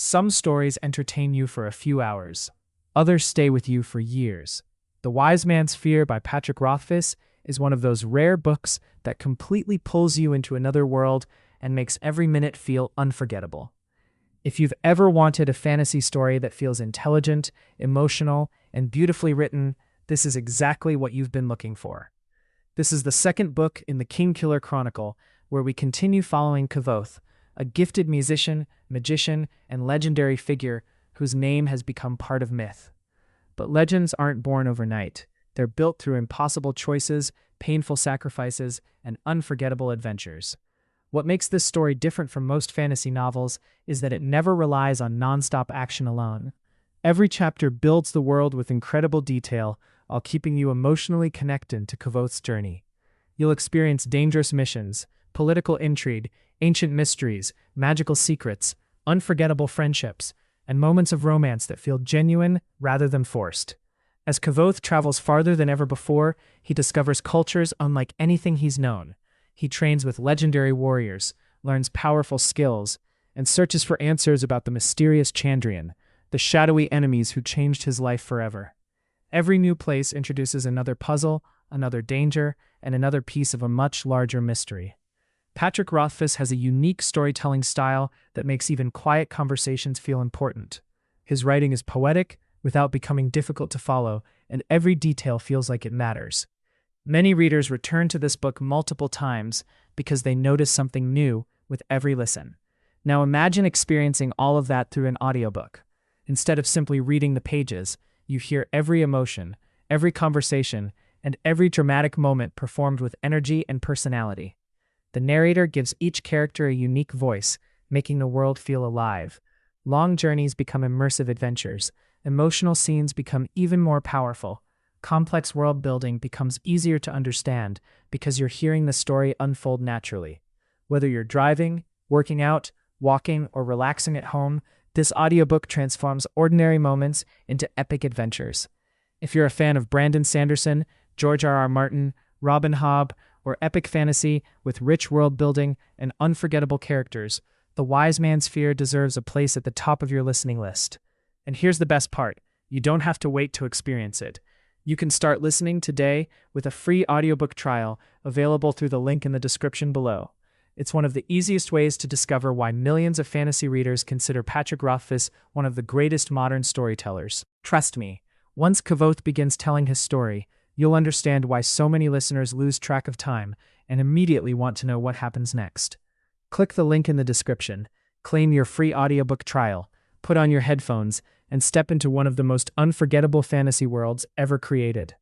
Some stories entertain you for a few hours. Others stay with you for years. The Wise Man's Fear by Patrick Rothfuss is one of those rare books that completely pulls you into another world and makes every minute feel unforgettable. If you've ever wanted a fantasy story that feels intelligent, emotional, and beautifully written, this is exactly what you've been looking for. This is the second book in the Kingkiller Chronicle, where we continue following Kvothe, a gifted musician, magician, and legendary figure whose name has become part of myth. But legends aren't born overnight. They're built through impossible choices, painful sacrifices, and unforgettable adventures. What makes this story different from most fantasy novels is that it never relies on non-stop action alone. Every chapter builds the world with incredible detail, while keeping you emotionally connected to Kvothe's journey. You'll experience dangerous missions, political intrigue, ancient mysteries, magical secrets, unforgettable friendships, and moments of romance that feel genuine rather than forced. As Kvothe travels farther than ever before, he discovers cultures unlike anything he's known. He trains with legendary warriors, learns powerful skills, and searches for answers about the mysterious Chandrian, the shadowy enemies who changed his life forever. Every new place introduces another puzzle, another danger, and another piece of a much larger mystery. Patrick Rothfuss has a unique storytelling style that makes even quiet conversations feel important. His writing is poetic, without becoming difficult to follow, and every detail feels like it matters. Many readers return to this book multiple times because they notice something new with every listen. Now imagine experiencing all of that through an audiobook. Instead of simply reading the pages, you hear every emotion, every conversation, and every dramatic moment performed with energy and personality. The narrator gives each character a unique voice, making the world feel alive. Long journeys become immersive adventures. Emotional scenes become even more powerful. Complex world building becomes easier to understand because you're hearing the story unfold naturally. Whether you're driving, working out, walking, or relaxing at home, this audiobook transforms ordinary moments into epic adventures. If you're a fan of Brandon Sanderson, George R.R. Martin, Robin Hobb, or epic fantasy with rich world building and unforgettable characters, The Wise Man's Fear deserves a place at the top of your listening list. And here's the best part. You don't have to wait to experience it. You can start listening today with a free audiobook trial available through the link in the description below. It's one of the easiest ways to discover why millions of fantasy readers consider Patrick Rothfuss one of the greatest modern storytellers. Trust me, once Kvothe begins telling his story, you'll understand why so many listeners lose track of time and immediately want to know what happens next. Click the link in the description, claim your free audiobook trial, put on your headphones, and step into one of the most unforgettable fantasy worlds ever created.